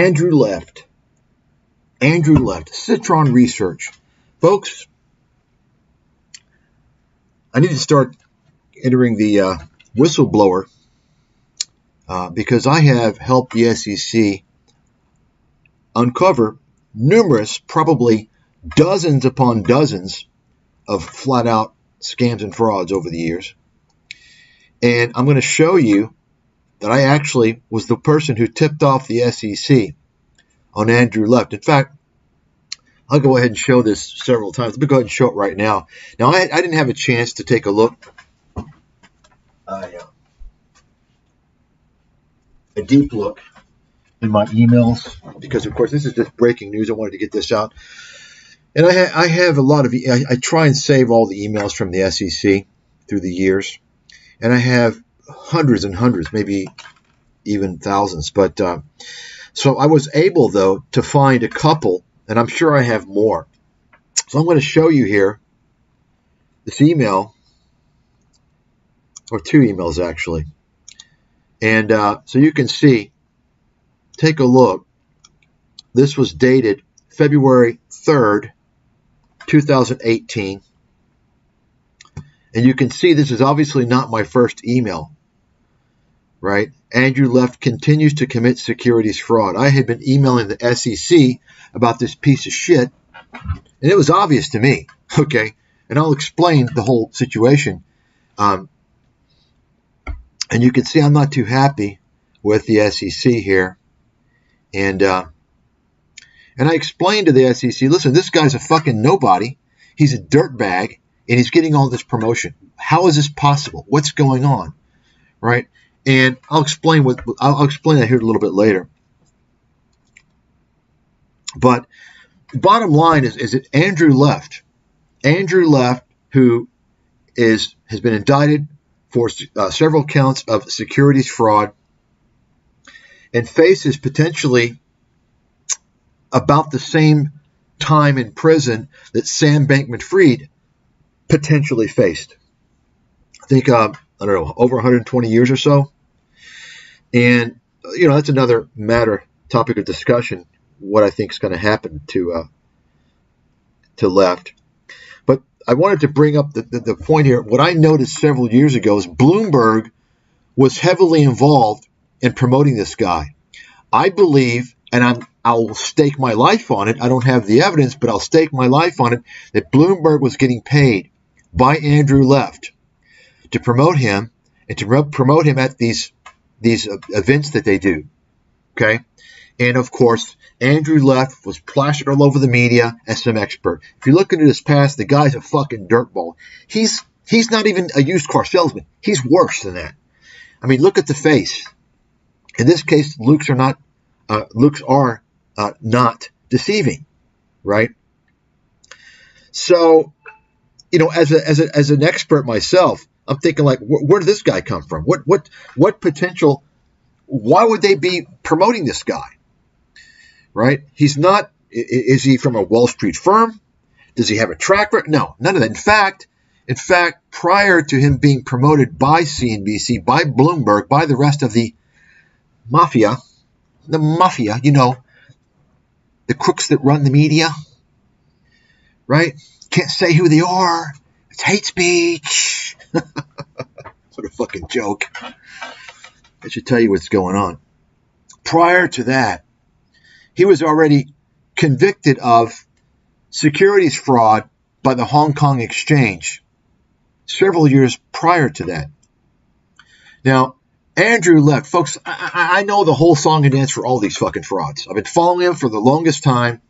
Andrew left. Andrew left. Citron Research. Folks, I need to start entering the whistleblower because I have helped the SEC uncover numerous, probably dozens upon dozens of flat-out scams and frauds over the years. And I'm going to show you that I actually was the person who tipped off the SEC on Andrew left. In fact, I'll go ahead and show this several times. Let me go ahead and show it right now. Now, I didn't have a chance to take a look, a deep look in my emails because, of course, this is just breaking news. I wanted to get this out. And I have a lot of, I try and save all the emails from the SEC through the years. And I have hundreds and hundreds, maybe even thousands. But so I was able, though, to find a couple, and I'm sure I have more. So I'm going to show you here this email, or two emails, actually. And so you can see, take a look. This was dated February 3rd, 2018. And you can see this is obviously not my first email, right? Andrew left continues to commit securities fraud. I had been emailing the SEC about this piece of shit, and it was obvious to me, okay? And I'll explain the whole situation. And you can see I'm not too happy with the SEC here. And I explained to the SEC, listen, this guy's a fucking nobody. He's a dirtbag. And he's getting all this promotion. How is this possible? What's going on, right? And I'll explain that here a little bit later. But the bottom line is that Andrew left. Andrew left, who has been indicted for several counts of securities fraud, and faces potentially about the same time in prison that Sam Bankman-Fried potentially faced. I think, I don't know, over 120 years or so. And, that's another topic of discussion, what I think is going to happen to left. But I wanted to bring up the point here. What I noticed several years ago is Bloomberg was heavily involved in promoting this guy. I believe, and I'll stake my life on it. I don't have the evidence, but I'll stake my life on it, that Bloomberg was getting paid by Andrew left to promote him and to promote him at these events that they do. Okay? And of course, Andrew left was plastered all over the media as some expert. If you look into his past, the guy's a fucking dirtball. He's not even a used car salesman. He's worse than that. I mean, look at the face. In this case, looks are not deceiving, right? So, as an expert myself, I'm thinking like, where did this guy come from? What potential? Why would they be promoting this guy? Right? He's not. Is he from a Wall Street firm? Does he have a track record? No, none of that. In fact, prior to him being promoted by CNBC, by Bloomberg, by the rest of the mafia, the crooks that run the media, right? Can't say who they are. It's hate speech. What a fucking joke. I should tell you what's going on. Prior to that, he was already convicted of securities fraud by the Hong Kong Exchange several years prior to that. Now, Andrew left. Folks, I know the whole song and dance for all these fucking frauds. I've been following him for the longest time.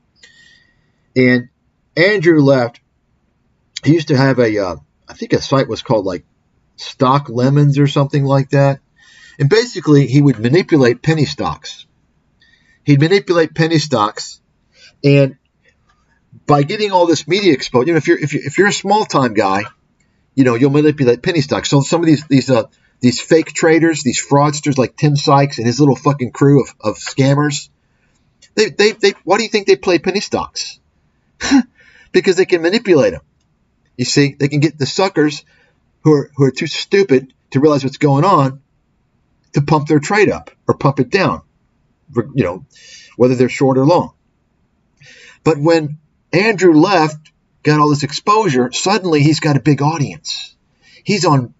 And Andrew left. He used to have I think a site was called like Stock Lemons or something like that. And basically, he would manipulate penny stocks. He'd manipulate penny stocks, and by getting all this media exposure, if you're a small time guy, you'll manipulate penny stocks. So some of these fake traders, these fraudsters like Tim Sykes and his little fucking crew of scammers, they why do you think they play penny stocks? Because they can manipulate them. You see, they can get the suckers who are too stupid to realize what's going on to pump their trade up or pump it down. whether they're short or long. But when Andrew left, got all this exposure, suddenly he's got a big audience. He's on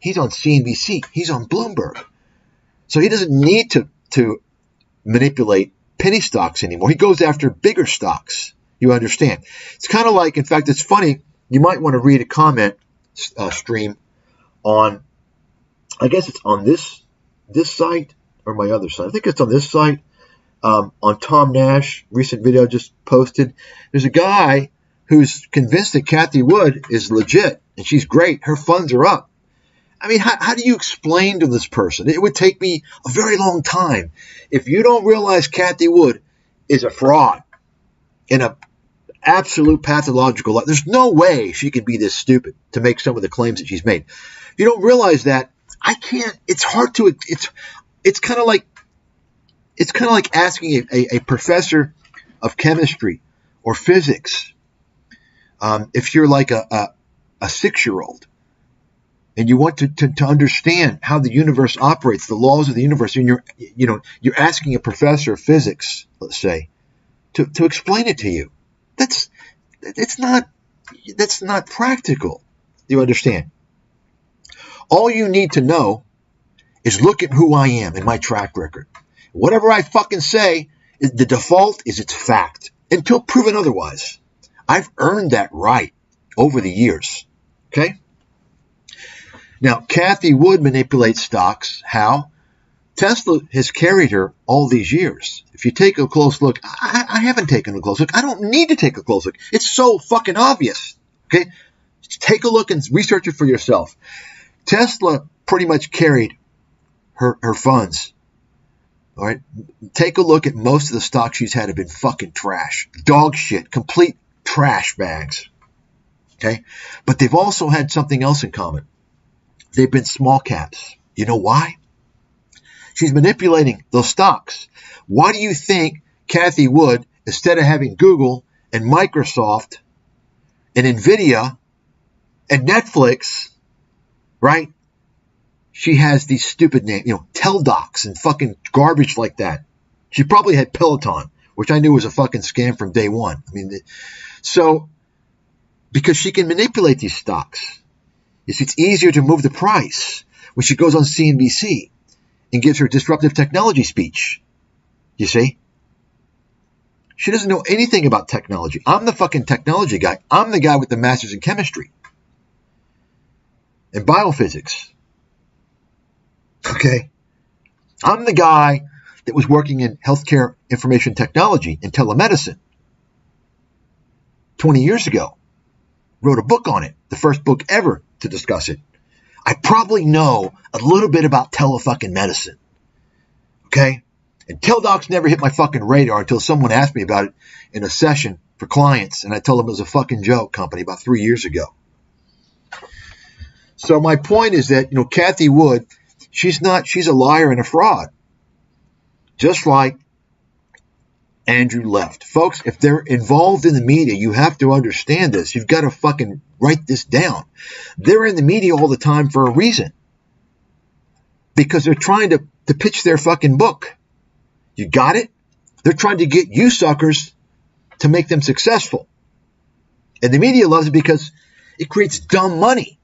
CNBC. He's on Bloomberg. So he doesn't need to manipulate penny stocks anymore. He goes after bigger stocks. You understand? It's kind of like, in fact, it's funny. You might want to read a comment stream on, I guess it's on this site or my other site. I think it's on this site. On Tom Nash, recent video just posted. There's a guy who's convinced that Cathie Wood is legit and she's great. Her funds are up. I mean, how do you explain to this person? It would take me a very long time. If you don't realize Cathie Wood is a fraud in an absolute pathological, there's no way she could be this stupid to make some of the claims that she's made. If you don't realize that, I can't. It's hard to. It's kind of like asking a professor of chemistry or physics, if you're like a 6-year-old and you want to understand how the universe operates, the laws of the universe, and you're asking a professor of physics, let's say, to explain it to you. That's not practical. You understand? All you need to know is look at who I am and my track record. Whatever I fucking say, the default is it's fact until proven otherwise. I've earned that right over the years. Okay? Now, Cathie Wood manipulates stocks. How? Tesla has carried her all these years. If you take a close look, I haven't taken a close look. I don't need to take a close look. It's so fucking obvious. Okay? Just take a look and research it for yourself. Tesla pretty much carried her funds. All right? Take a look at most of the stocks she's had have been fucking trash. Dog shit. Complete trash bags. Okay? But they've also had something else in common. They've been small caps. You know why? She's manipulating those stocks. Why do you think Cathie Wood, instead of having Google and Microsoft and Nvidia and Netflix, right? She has these stupid names, Teldocs and fucking garbage like that. She probably had Peloton, which I knew was a fucking scam from day one. I mean, so because she can manipulate these stocks. You see, it's easier to move the price when she goes on CNBC and gives her disruptive technology speech. You see? She doesn't know anything about technology. I'm the fucking technology guy. I'm the guy with the master's in chemistry and biophysics. Okay? I'm the guy that was working in healthcare information technology and telemedicine 20 years ago. Wrote a book on it, the first book ever to discuss it. I probably know a little bit about telefucking medicine. Okay? And Teldocs never hit my fucking radar until someone asked me about it in a session for clients, and I told them it was a fucking joke company about 3 years ago. So my point is that, Cathie Wood, she's a liar and a fraud. Just like Andrew left. Folks, if they're involved in the media, you have to understand this. You've got to fucking write this down. They're in the media all the time for a reason. Because they're trying to pitch their fucking book. You got it? They're trying to get you suckers to make them successful. And the media loves it because it creates dumb money,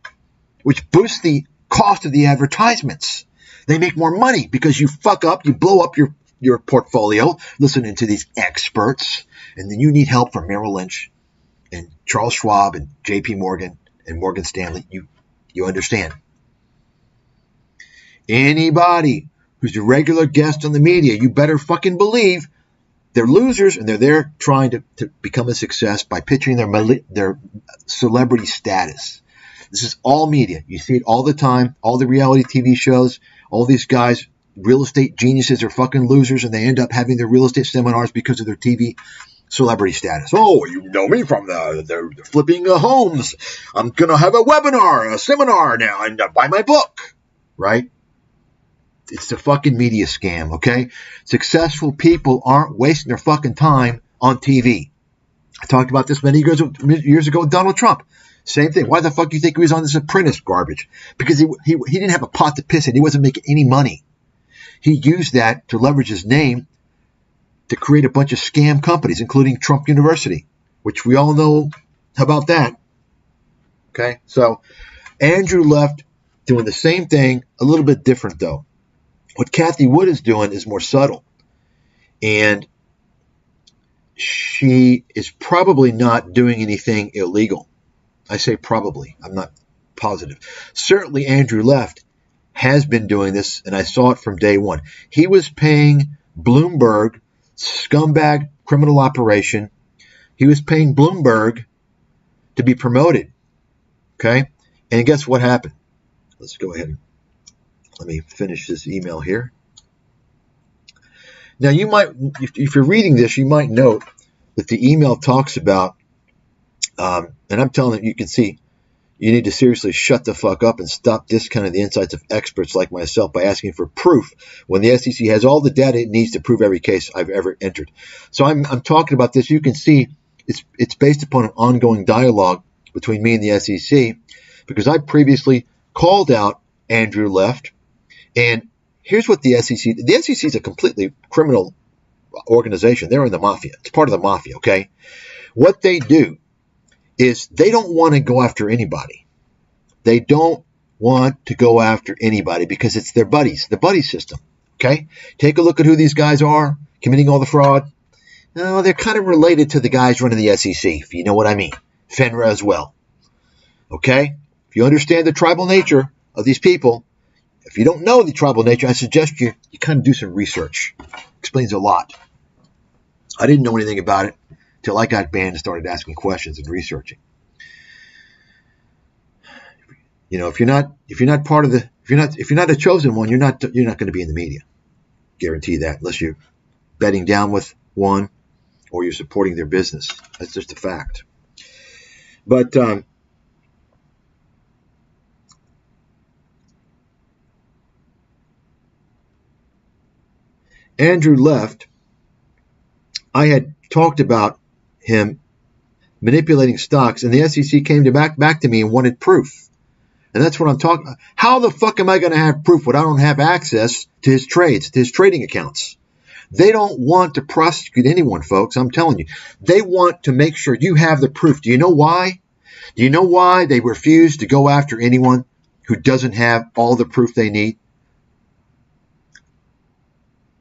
which boosts the cost of the advertisements. They make more money because you fuck up, you blow up your portfolio listening to these experts, and then you need help from Merrill Lynch and Charles Schwab and JP Morgan and Morgan Stanley. You understand? Anybody who's a regular guest on the media, you better fucking believe they're losers, and they're there trying to become a success by pitching their celebrity status. This is all media. You see it all the time, all the reality TV shows, all these guys, real estate geniuses are fucking losers, and they end up having their real estate seminars because of their TV celebrity status. Oh, you know me from they're flipping homes. I'm going to have a webinar, a seminar now, and buy my book, right? It's the fucking media scam, okay? Successful people aren't wasting their fucking time on TV. I talked about this many years ago with Donald Trump. Same thing. Why the fuck do you think he was on this Apprentice garbage? Because he didn't have a pot to piss in. He wasn't making any money. He used that to leverage his name to create a bunch of scam companies, including Trump University, which we all know about that. Okay, so Andrew left doing the same thing, a little bit different though. What Cathie Wood is doing is more subtle. And she is probably not doing anything illegal. I say probably. I'm not positive. Certainly Andrew Left has been doing this, and I saw it from day one. He was paying Bloomberg, scumbag criminal operation. He was paying Bloomberg to be promoted. Okay? And guess what happened? Let's go ahead and let me finish this email here. Now, you might, if you're reading this, you might note that the email talks about, and I'm telling you, you can see, you need to seriously shut the fuck up and stop discounting the insights of experts like myself by asking for proof when the SEC has all the data it needs to prove every case I've ever entered. So I'm talking about this. You can see it's based upon an ongoing dialogue between me and the SEC, because I previously called out Andrew Left, and here's what the SEC is a completely criminal organization. They're in the mafia. It's part of the mafia, okay? What they do is they don't want to go after anybody. They don't want to go after anybody because it's their buddies, the buddy system, okay? Take a look at who these guys are committing all the fraud. No, they're kind of related to the guys running the SEC, if you know what I mean. FINRA as well, okay? If you understand the tribal nature of these people, if you don't know the tribal nature, I suggest you kind of do some research. Explains a lot. I didn't know anything about it until I got banned and started asking questions and researching. You know, if you're not a chosen one, you're not going to be in the media. Guarantee that, unless you're betting down with one or you're supporting their business. That's just a fact. But Andrew Left, I had talked about him manipulating stocks, and the SEC came back to me and wanted proof. And that's what I'm talking about. How the fuck am I going to have proof when I don't have access to his trades, to his trading accounts? They don't want to prosecute anyone, folks. I'm telling you. They want to make sure you have the proof. Do you know why? Do you know why they refuse to go after anyone who doesn't have all the proof they need?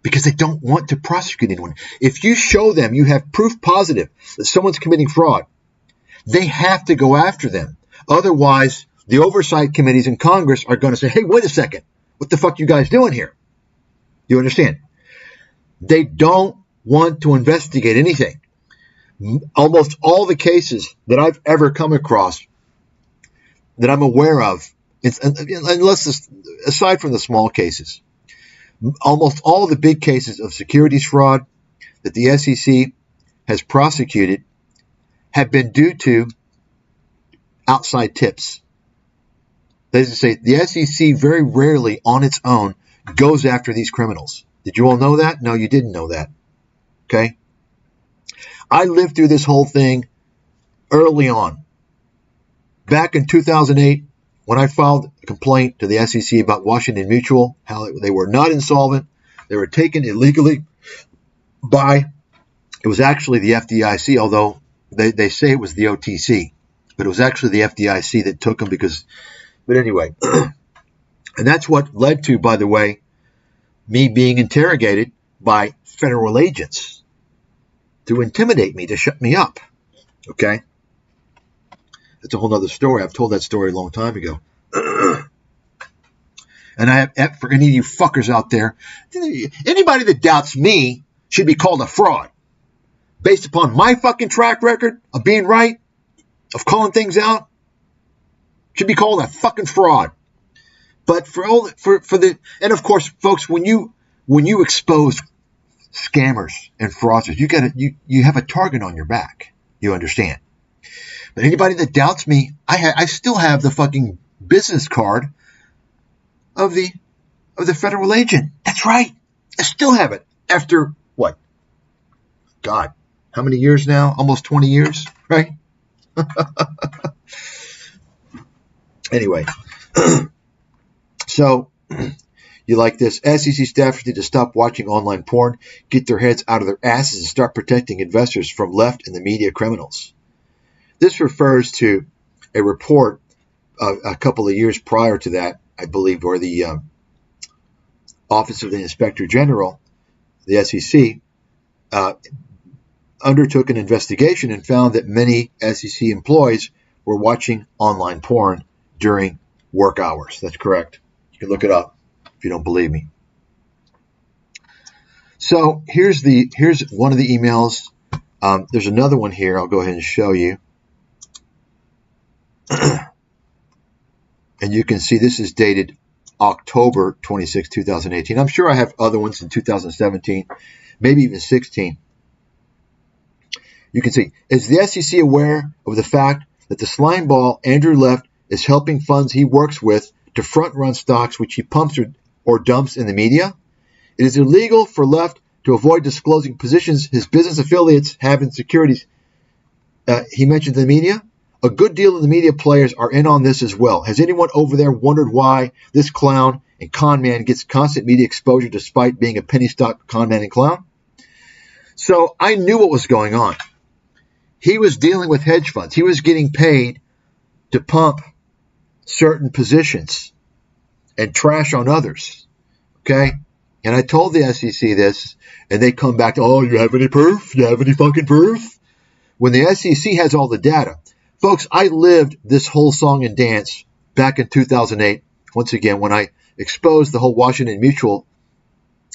Because they don't want to prosecute anyone. If you show them you have proof positive that someone's committing fraud, they have to go after them. Otherwise, the oversight committees in Congress are going to say, hey, wait a second. What the fuck are you guys doing here? You understand? They don't want to investigate anything. Almost all the cases that I've ever come across that I'm aware of, aside from the small cases, almost all of the big cases of securities fraud that the SEC has prosecuted have been due to outside tips. That is to say, the SEC very rarely on its own goes after these criminals. Did you all know that? No, you didn't know that. Okay? I lived through this whole thing early on. Back in 2008, when I filed a complaint to the SEC about Washington Mutual, how they were not insolvent, they were taken illegally by, it was actually the FDIC, although they say it was the OTC, but it was actually the FDIC that took them but anyway. And that's what led to, by the way, me being interrogated by federal agents to intimidate me, to shut me up. Okay? That's a whole other story. I've told that story a long time ago. And I have, for any of you fuckers out there, anybody that doubts me should be called a fraud. Based upon my fucking track record of being right, of calling things out, should be called a fucking fraud. But and of course, folks, when you expose scammers and fraudsters, you have a target on your back. You understand? But anybody that doubts me, I still have the fucking business card of the federal agent. That's right. I still have it. After what? God, how many years now? Almost 20 years, right? Anyway, so You like this? SEC staffers need to stop watching online porn, get their heads out of their asses, and start protecting investors from left and the media criminals. This refers to a report a couple of years prior to that, I believe, where the Office of the Inspector General, the SEC, undertook an investigation and found that many SEC employees were watching online porn during work hours. That's correct. You can look it up if you don't believe me. So here's one of the emails. There's another one here. I'll go ahead and show you. And you can see this is dated October 26, 2018. I'm sure I have other ones in 2017, maybe even 16. You can see, is the SEC aware of the fact that the slimeball Andrew Left is helping funds he works with to front-run stocks which he pumps or dumps in the media? It is illegal for Left to avoid disclosing positions his business affiliates have in securities. He mentioned the media. A good deal of the media players are in on this as well. Has anyone over there wondered why this clown and con man gets constant media exposure despite being a penny stock con man and clown? So I knew what was going on. He was dealing with hedge funds. He was getting paid to pump certain positions and trash on others. Okay? And I told the SEC this, and they come back to, oh, you have any proof? You have any fucking proof? When the SEC has all the data. Folks, I lived this whole song and dance back in 2008, once again, when I exposed the whole Washington Mutual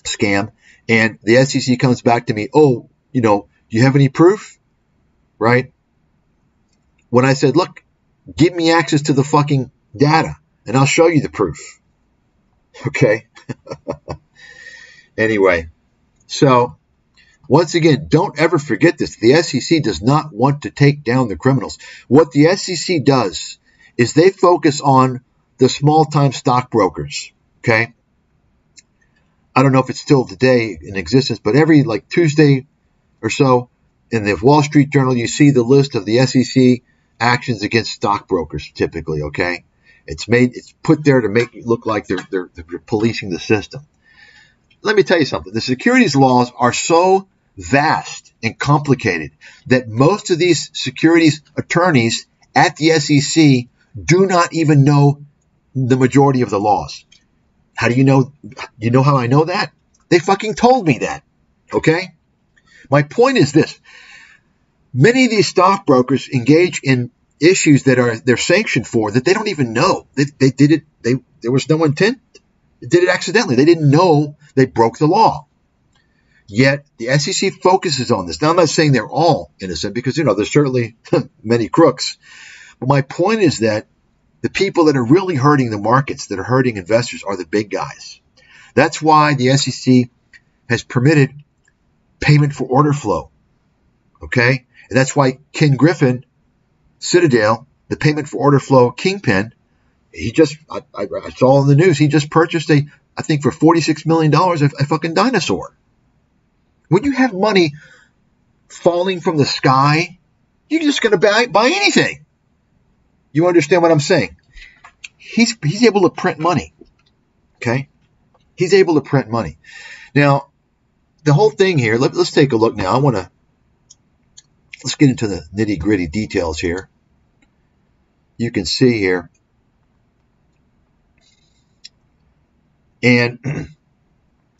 scam, and the SEC comes back to me, oh, do you have any proof? Right? When I said, look, give me access to the fucking data, and I'll show you the proof. Okay? Anyway, so once again, don't ever forget this. The SEC does not want to take down the criminals. What the SEC does is they focus on the small-time stockbrokers, okay? I don't know if it's still today in existence, but every Tuesday or so in the Wall Street Journal, you see the list of the SEC actions against stockbrokers typically, okay? It's put there to make it look like they're policing the system. Let me tell you something. The securities laws are so vast and complicated that most of these securities attorneys at the SEC do not even know the majority of the laws. How do you know? You know how I know that? They fucking told me that. Okay? My point is this. Many of these stockbrokers engage in issues that they're sanctioned for that they don't even know. They did it. There was no intent. They did it accidentally. They didn't know they broke the law. Yet the SEC focuses on this. Now, I'm not saying they're all innocent because, there's certainly many crooks. But my point is that the people that are really hurting the markets, that are hurting investors, are the big guys. That's why the SEC has permitted payment for order flow. Okay? And that's why Ken Griffin, Citadel, the payment for order flow kingpin, he just, I saw in the news, he just purchased I think for $46 million, a fucking dinosaur. When you have money falling from the sky, you're just going to buy anything. You understand what I'm saying? He's able to print money. Okay? He's able to print money. Now, the whole thing here, let's take a look now. Let's get into the nitty-gritty details here. You can see here. And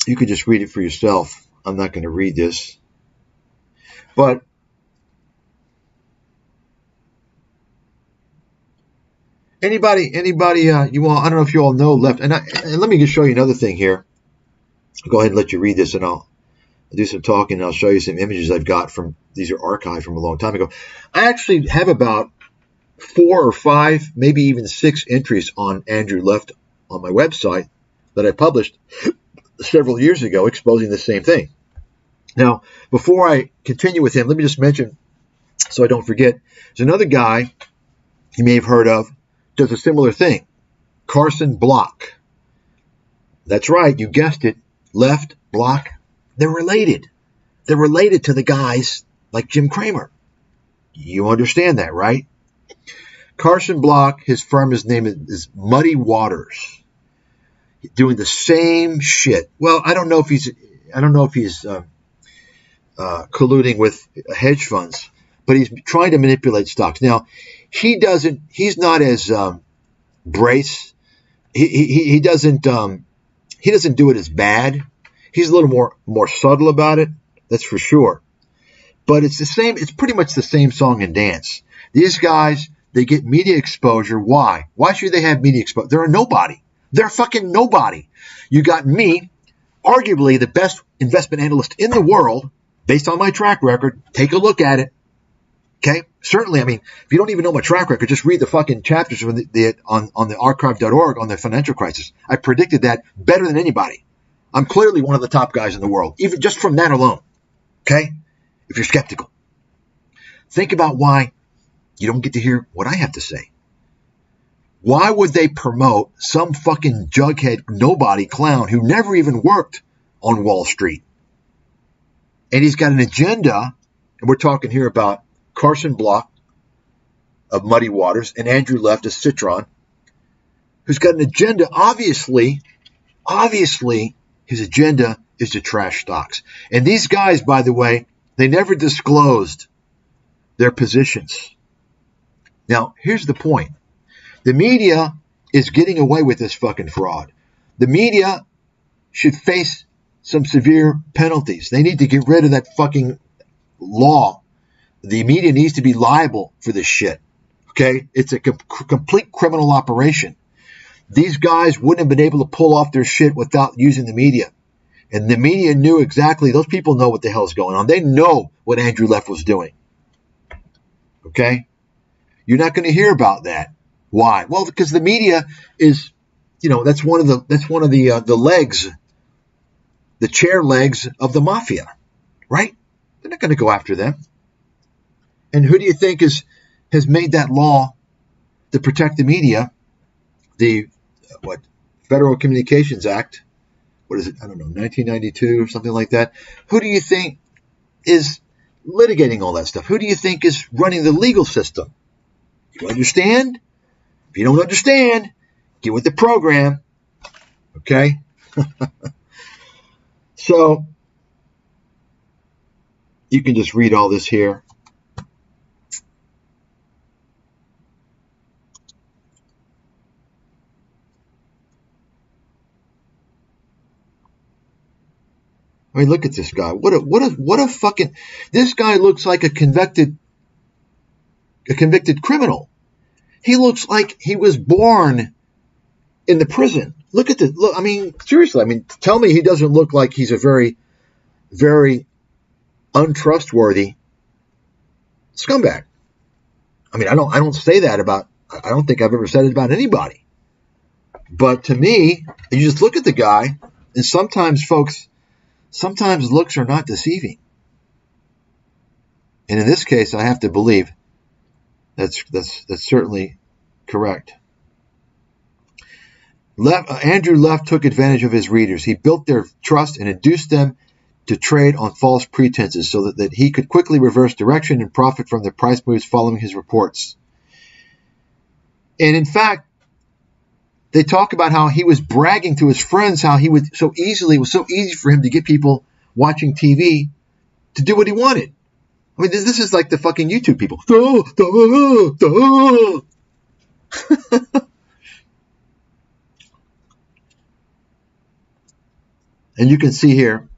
you can just read it for yourself. I'm not going to read this. But anybody, you all, I don't know if you all know Left. And let me just show you another thing here. I'll go ahead and let you read this, and I'll do some talking, and I'll show you some images I've got from, these are archived from a long time ago. I actually have about 4 or 5, maybe even 6 entries on Andrew Left on my website that I published several years ago exposing the same thing. Now, before I continue with him, let me just mention, so I don't forget, there's another guy you may have heard of, does a similar thing. Carson Block. That's right, you guessed it. Left, Block. They're related. They're related to the guys like Jim Cramer. You understand that, right? Carson Block, his firm, his name is Muddy Waters. doing the same shit. Well, I don't know if he's colluding with hedge funds, but he's trying to manipulate stocks. Now, he's not as brace. He doesn't do it as bad. He's a little more subtle about it. That's for sure. But it's the same. It's pretty much the same song and dance. These guys, they get media exposure. Why? Why should they have media exposure? They're a nobody. They're fucking nobody. You got me, arguably the best investment analyst in the world, based on my track record. Take a look at it. Okay? Certainly, I mean, if you don't even know my track record, just read the fucking chapters on the archive.org on the financial crisis. I predicted that better than anybody. I'm clearly one of the top guys in the world, even just from that alone. Okay? If you're skeptical. Think about why you don't get to hear what I have to say. Why would they promote some fucking jughead nobody clown who never even worked on Wall Street? And he's got an agenda, and we're talking here about Carson Block of Muddy Waters and Andrew Left of Citron, who's got an agenda. Obviously, his agenda is to trash stocks. And these guys, by the way, they never disclosed their positions. Now, here's the point. The media is getting away with this fucking fraud. The media should face some severe penalties. They need to get rid of that fucking law. The media needs to be liable for this shit. Okay? It's a complete criminal operation. These guys wouldn't have been able to pull off their shit without using the media. And the media knew exactly. Those people know what the hell's going on. They know what Andrew Left was doing. Okay? You're not going to hear about that. Why? Well, because the media is, that's one of the legs, the chair legs of the mafia, right? They're not going to go after them. And who do you think has made that law to protect the media? The Federal Communications Act. What is it? I don't know, 1992 or something like that. Who do you think is litigating all that stuff? Who do you think is running the legal system? You understand? If you don't understand, get with the program. Okay? So, you can just read all this here. I mean, look at this guy. What a fucking... This guy looks like a convicted criminal. He looks like he was born in the prison. Look at this. Look, I mean, seriously. I mean, tell me he doesn't look like he's a very, very untrustworthy scumbag. I mean, I don't say that about... I don't think I've ever said it about anybody. But to me, you just look at the guy, and sometimes, folks... Sometimes looks are not deceiving. And in this case, I have to believe that's certainly correct. Andrew Left took advantage of his readers. He built their trust and induced them to trade on false pretenses so that he could quickly reverse direction and profit from the price moves following his reports. And in fact, they talk about how he was bragging to his friends how it was so easy for him to get people watching TV to do what he wanted. I mean, this is like the fucking YouTube people. And you can see here,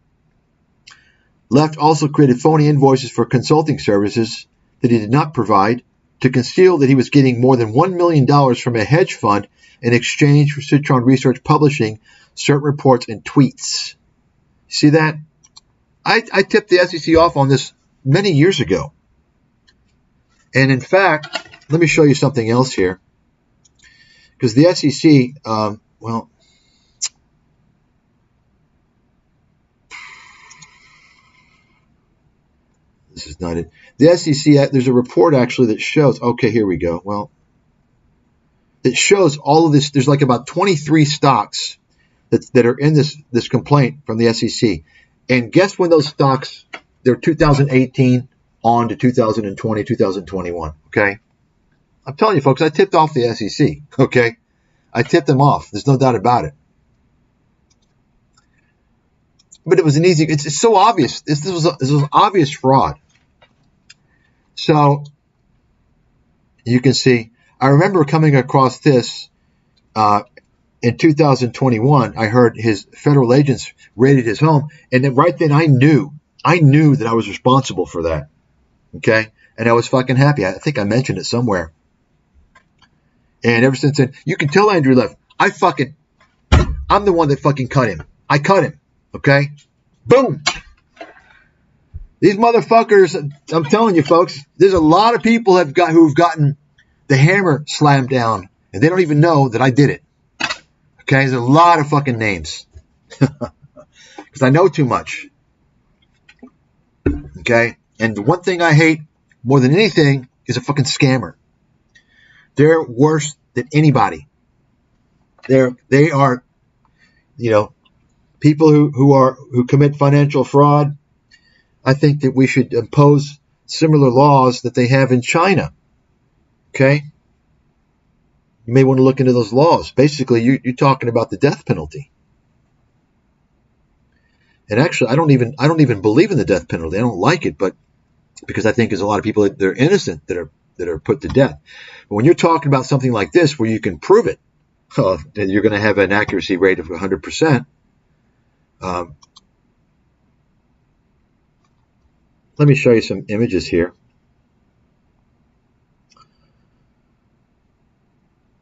Left also created phony invoices for consulting services that he did not provide to conceal that he was getting more than $1 million from a hedge fund in exchange for Citron Research publishing certain reports and tweets. See that? I tipped the SEC off on this many years ago. And in fact, let me show you something else here. Because the SEC, this is not it. The SEC, there's a report actually that shows, okay, here we go. Well, it shows all of this. There's like about 23 stocks that are in this complaint from the SEC. And guess when those stocks, they're 2018 on to 2020, 2021, okay? I'm telling you, folks, I tipped off the SEC, okay? I tipped them off. There's no doubt about it. but it was an easy. It's so obvious. This was obvious fraud. So you can see. I remember coming across this in 2021. I heard his federal agents raided his home, and then right then I knew that I was responsible for that. Okay, and I was fucking happy. I think I mentioned it somewhere. And ever since then, you can tell Andrew left. I'm the one that fucking cut him. I cut him. Okay? Boom. These motherfuckers, I'm telling you folks, there's a lot of people who've gotten the hammer slammed down, and they don't even know that I did it. Okay? There's a lot of fucking names. Because I know too much. Okay? And the one thing I hate more than anything is a fucking scammer. They're worse than anybody. They are, people who commit financial fraud. I think that we should impose similar laws that they have in China. Okay? You may want to look into those laws. Basically, you're talking about the death penalty. And actually, I don't even believe in the death penalty. I don't like it, but because I think there's a lot of people that are innocent that are put to death. But when you're talking about something like this where you can prove it, then you're going to have an accuracy rate of 100%. Let me show you some images here.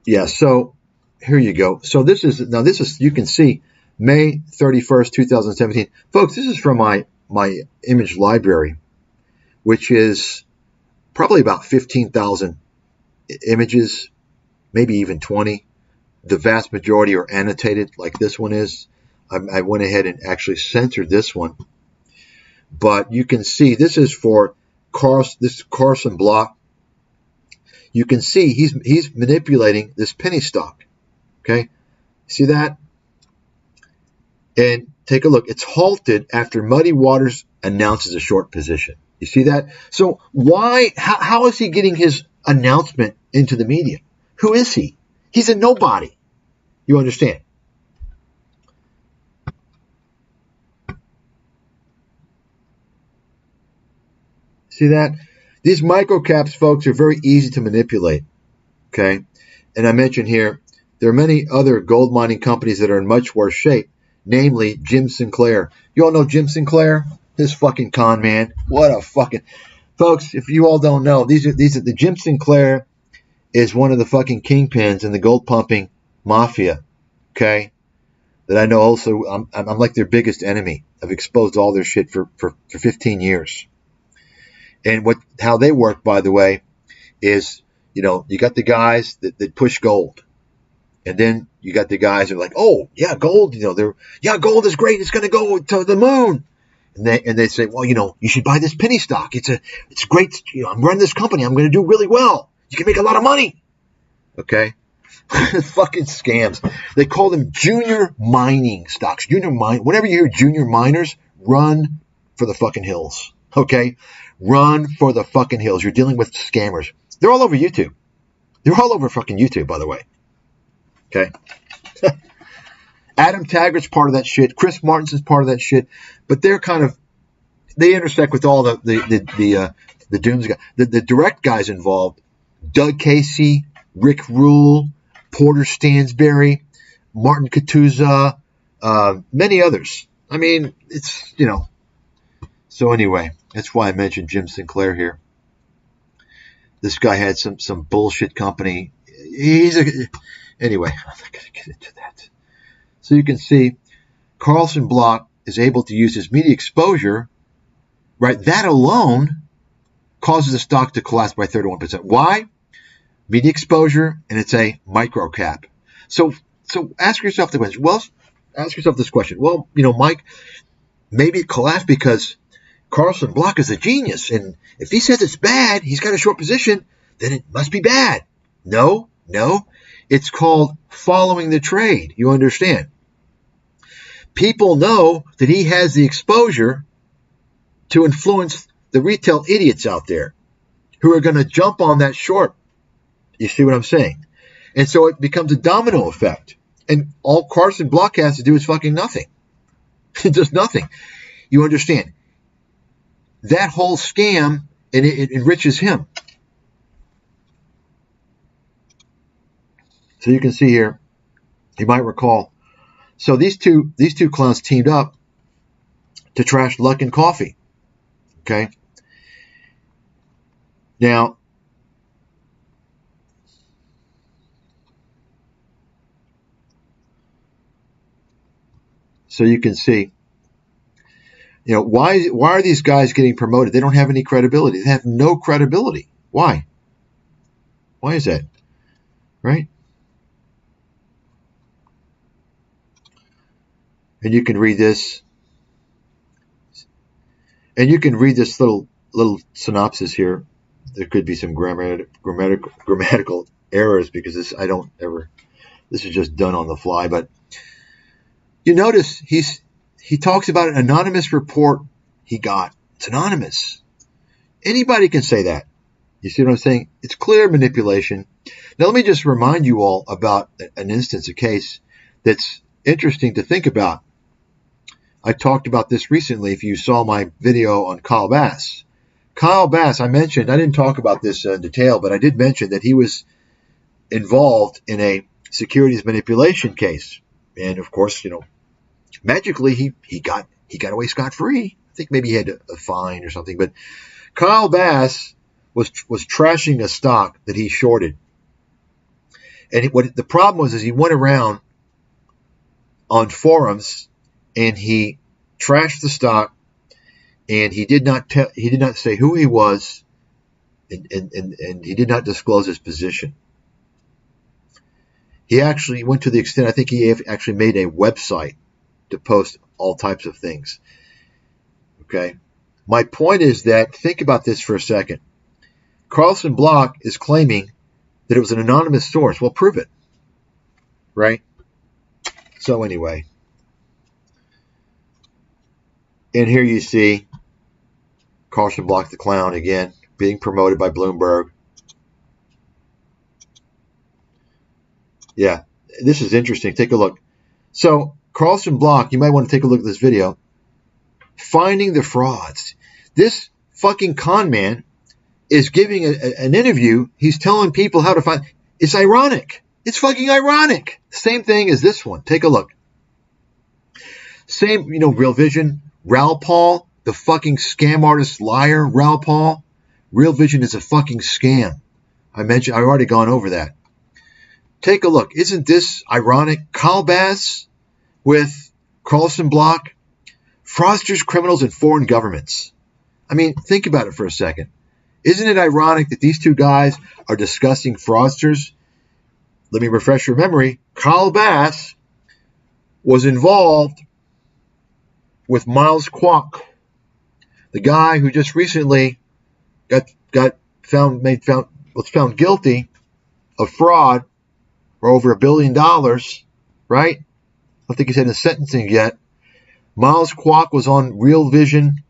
Yeah, so here you go. So this is you can see May 31st, 2017. Folks, this is from my image library, which is probably about 15,000 images, maybe even 20. The vast majority are annotated like this one is. I went ahead and actually censored this one. But you can see this is for Carson Block. You can see he's manipulating this penny stock. Okay? See that? And take a look. It's halted after Muddy Waters announces a short position. You see that? So how is he getting his announcement into the media? Who is he? He's a nobody. You understand? See that? These microcaps, folks, are very easy to manipulate. Okay? And I mentioned here, there are many other gold mining companies that are in much worse shape, namely Jim Sinclair. You all know Jim Sinclair? This fucking con man. What a fucking... Folks, if you all don't know, these are the Jim Sinclair is one of the fucking kingpins in the gold pumping mafia. Okay? That I know also, I'm like their biggest enemy. I've exposed all their shit for 15 years. And how they work, by the way, is, you got the guys that push gold. And then you got the guys that are like, oh, yeah, gold, gold is great. It's going to go to the moon. And they say, well, you should buy this penny stock. It's great. I'm running this company. I'm going to do really well. You can make a lot of money. Okay. Fucking scams. They call them junior mining stocks. Whenever you hear junior miners, run for the fucking hills. Okay. Run for the fucking hills. You're dealing with scammers. They're all over YouTube. They're all over fucking YouTube, by the way. Okay. Adam Taggart's part of that shit. Chris Martinson's part of that shit. But they intersect with all the dooms guys. The direct guys involved. Doug Casey, Rick Rule, Porter Stansberry, Martin Katuza, many others. I mean, it's, So anyway, that's why I mentioned Jim Sinclair here. This guy had some bullshit company. Anyway, I'm not going to get into that. So you can see Carlson Block is able to use his media exposure, right? That alone causes the stock to collapse by 31%. Why? Media exposure, and it's a micro cap. So ask yourself the question. Well, ask yourself this question. Well, Mike, maybe it collapsed because Carlson Block is a genius, and if he says it's bad, he's got a short position, then it must be bad. No. It's called following the trade. You understand? People know that he has the exposure to influence the retail idiots out there who are going to jump on that short. You see what I'm saying? And so it becomes a domino effect. And all Carlson Block has to do is fucking nothing. It does nothing. You understand? That whole scam, and it enriches him. So you can see here, you might recall. So these two clowns teamed up to trash Luckin Coffee. Okay. Now, so you can see, why are these guys getting promoted? They don't have any credibility. They have no credibility. Why? Why is that? Right? And you can read this. And you can read this little synopsis here. There could be some grammatical errors because this is just done on the fly. But you notice he talks about an anonymous report he got. It's anonymous. Anybody can say that. You see what I'm saying? It's clear manipulation. Now let me just remind you all about an instance, a case that's interesting to think about. I talked about this recently if you saw my video on Kyle Bass. Kyle Bass, I didn't talk about this in detail, but I did mention that he was involved in a securities manipulation case. And of course, magically he got away scot-free. I think maybe he had a fine or something. But Kyle Bass was trashing a stock that he shorted. And what the problem was is he went around on forums and he trashed the stock, and he did not say who he was, and he did not disclose his position. He actually went to the extent, I think he actually made a website to post all types of things. Okay? My point is that, think about this for a second. Carlson Block is claiming that it was an anonymous source. Well, prove it. Right? So anyway. And here you see Carlson Block the clown again, being promoted by Bloomberg. Yeah, this is interesting. Take a look. So Carlson Block, you might want to take a look at this video. Finding the frauds. This fucking con man is giving an interview. He's telling people how to find. It's ironic. It's fucking ironic. Same thing as this one. Take a look. Same, Real Vision. Raoul Paul, the fucking scam artist liar, Raoul Paul. Real Vision is a fucking scam. I've already gone over that. Take a look. Isn't this ironic? Kyle Bass with Carlson Block. Fraudsters, criminals, and foreign governments. I mean, think about it for a second. Isn't it ironic that these two guys are discussing fraudsters? Let me refresh your memory. Kyle Bass was involved with Miles Kwok, the guy who just recently was found guilty of fraud for over $1 billion, right? I don't think he's had a sentencing yet. Miles Kwok was on Real Vision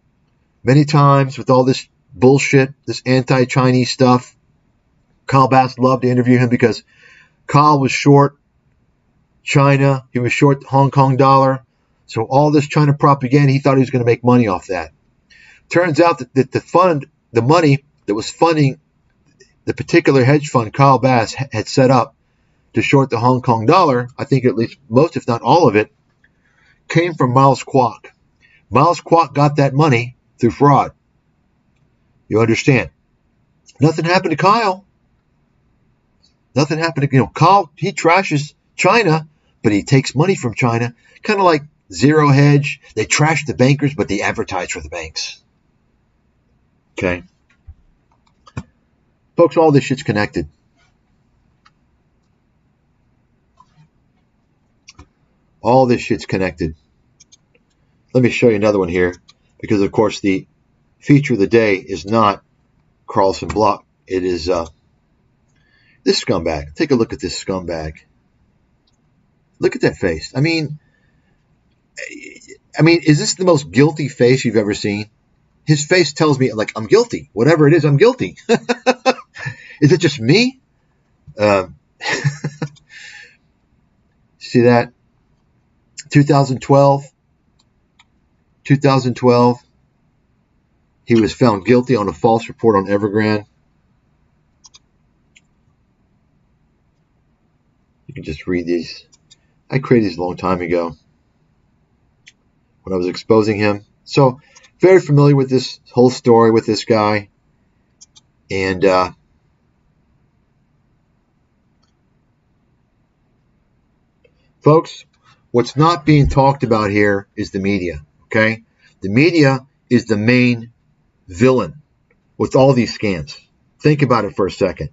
many times with all this bullshit, this anti-Chinese stuff. Kyle Bass loved to interview him because Kyle was short China. He was short the Hong Kong dollar. So all this China propaganda, he thought he was going to make money off that. Turns out that the money that was funding the particular hedge fund Kyle Bass had set up to short the Hong Kong dollar, I think at least most, if not all of it, came from Miles Kwok. Miles Kwok got that money through fraud. You understand? Nothing happened to Kyle. Nothing happened to, Kyle, he trashes China, but he takes money from China, kind of like Zero Hedge. They trash the bankers, but they advertise for the banks. Okay. Folks, all this shit's connected. All this shit's connected. Let me show you another one here, because of course the feature of the day is not Carlson Block. It is this scumbag. Take a look at this scumbag. Look at that face. I mean, is this the most guilty face you've ever seen? His face tells me, like, I'm guilty. Whatever it is, I'm guilty. Is it just me? See that? 2012. 2012, he was found guilty on a false report on Evergrande. You can just read these. I created these a long time ago when I was exposing him. So, very familiar with this whole story with this guy. And folks, what's not being talked about here is the media, okay? The media is the main villain with all these scams. Think about it for a second.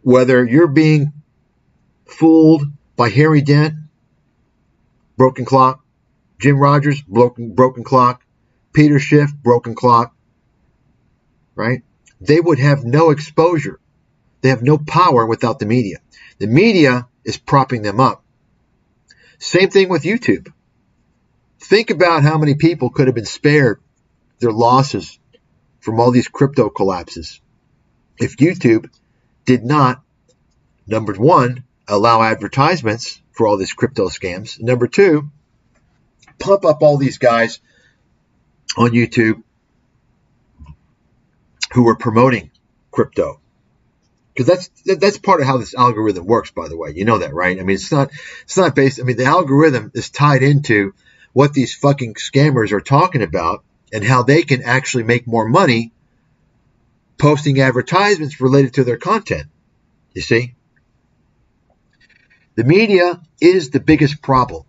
Whether you're being fooled by Harry Dent, broken clock, Jim Rogers, broken clock, Peter Schiff, broken clock, right? They would have no exposure. They have no power without the media. The media is propping them up. Same thing with YouTube. Think about how many people could have been spared their losses from all these crypto collapses if YouTube did not, number one, allow advertisements for all these crypto scams. Number two, pump up all these guys on YouTube who were promoting crypto. Because that's part of how this algorithm works, by the way. You know that, right? I mean, it's not based. I mean, the algorithm is tied into what these fucking scammers are talking about and how they can actually make more money posting advertisements related to their content. You see? The media is the biggest problem.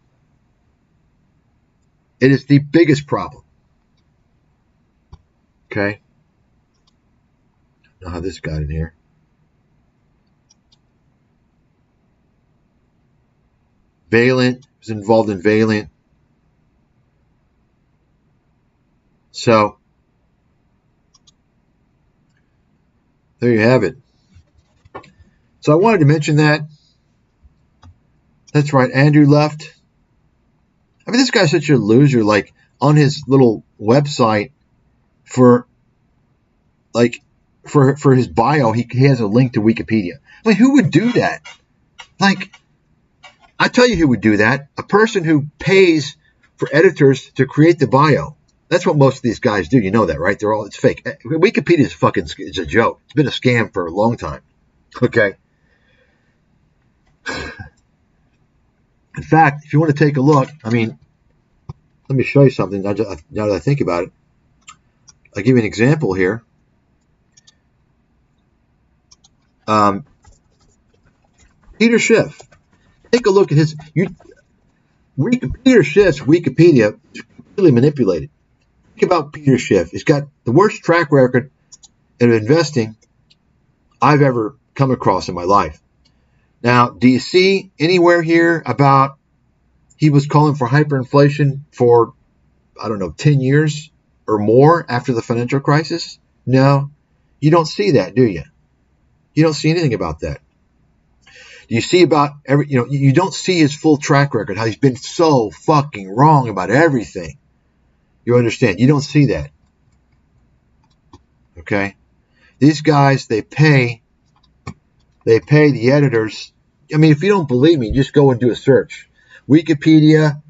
It is the biggest problem. Okay? I don't know how this got in here. Valiant was involved in Valiant. So, there you have it. So I wanted to mention that. That's right, Andrew left. I mean, this guy's such a loser. Like, on his little website for his bio, he has a link to Wikipedia. I mean, who would do that? Like, I tell you who would do that. A person who pays for editors to create the bio. That's what most of these guys do. You know that, right? It's fake. Wikipedia is it's a joke. It's been a scam for a long time. Okay. In fact, if you want to take a look, I mean, let me show you something now that I think about it. I'll give you an example here. Peter Schiff. Take a look at Peter Schiff's Wikipedia is completely manipulated. Think about Peter Schiff. He's got the worst track record in investing I've ever come across in my life. Now, do you see anywhere here about he was calling for hyperinflation for, 10 years or more after the financial crisis? No, you don't see that, do you? You don't see anything about that. You see about you don't see his full track record, how he's been so fucking wrong about everything. You understand? You don't see that. Okay? These guys, they pay the editors. I mean, if you don't believe me, just go and do a search. Wikipedia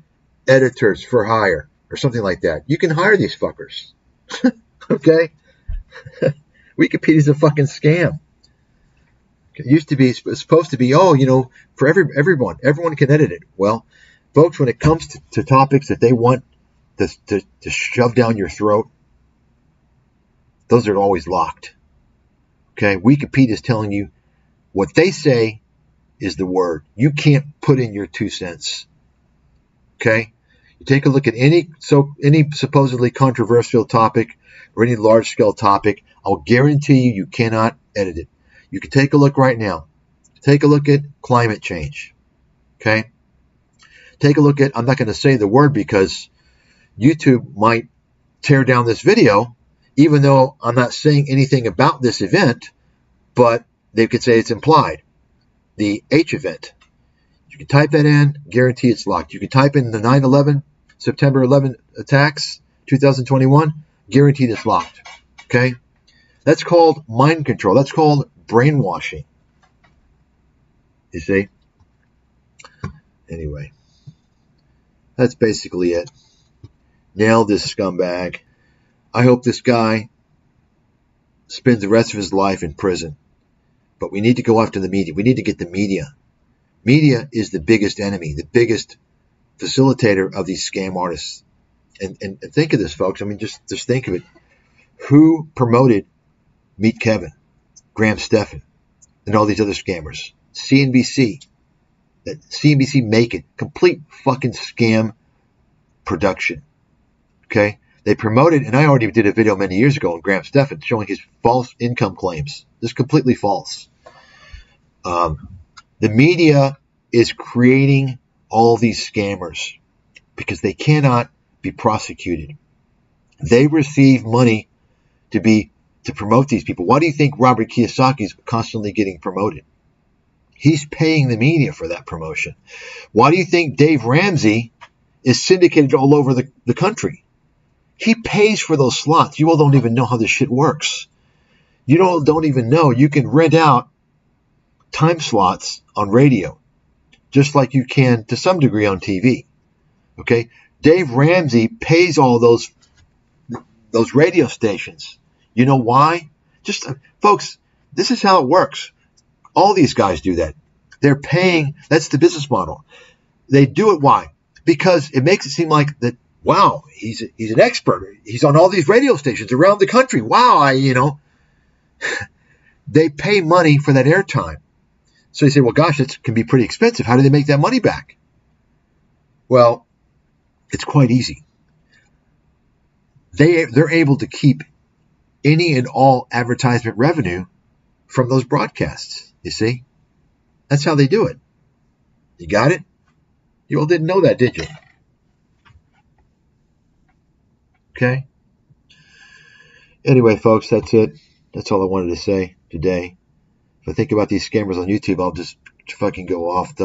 editors for hire or something like that. You can hire these fuckers. Okay? Wikipedia's a fucking scam. It used to be, it's supposed to be, for everyone can edit it. Well, folks, when it comes to topics that they want to shove down your throat, those are always locked. Okay, Wikipedia is telling you what they say is the word. You can't put in your 2 cents. Okay, you take a look at any supposedly controversial topic or any large-scale topic, I'll guarantee you cannot edit it. You can take a look right now. Take a look at climate change. Okay? Take a look at, I'm not going to say the word because YouTube might tear down this video, even though I'm not saying anything about this event, but they could say it's implied. The H event. You can type that in, guarantee it's locked. You can type in the 9/11, September 11 attacks, 2021, guaranteed it's locked. Okay? That's called mind control. That's called brainwashing. You see? Anyway, that's basically it. Nailed this scumbag. I hope this guy spends the rest of his life in prison. But we need to go after the media. We need to get the media. Media is the biggest enemy, the biggest facilitator of these scam artists. And think of this, folks. I mean, just think of it. Who promoted Meet Kevin, Graham Stephan, and all these other scammers? CNBC. That CNBC make it. Complete fucking scam production. Okay? They promoted, and I already did a video many years ago on Graham Stephan showing his false income claims. This is completely false. The media is creating all these scammers because they cannot be prosecuted. They receive money to promote these people. Why do you think Robert Kiyosaki is constantly getting promoted? He's paying the media for that promotion. Why do you think Dave Ramsey is syndicated all over the country? He pays for those slots. You all don't even know how this shit works. You don't even know you can rent out time slots on radio, just like you can to some degree on TV. Okay? Dave Ramsey pays all those radio stations. You know why? Folks, this is how it works. All these guys do that. They're paying. That's the business model. They do it. Why? Because it makes it seem like that. Wow, he's an expert. He's on all these radio stations around the country. Wow, they pay money for that airtime. So you say, well, gosh, that can be pretty expensive. How do they make that money back? Well, it's quite easy. They're able to keep any and all advertisement revenue from those broadcasts. You see? That's how they do it. You got it? You all didn't know that, did you? Okay? Anyway, folks, that's it. That's all I wanted to say today. If I think about these scammers on YouTube, I'll just fucking go off.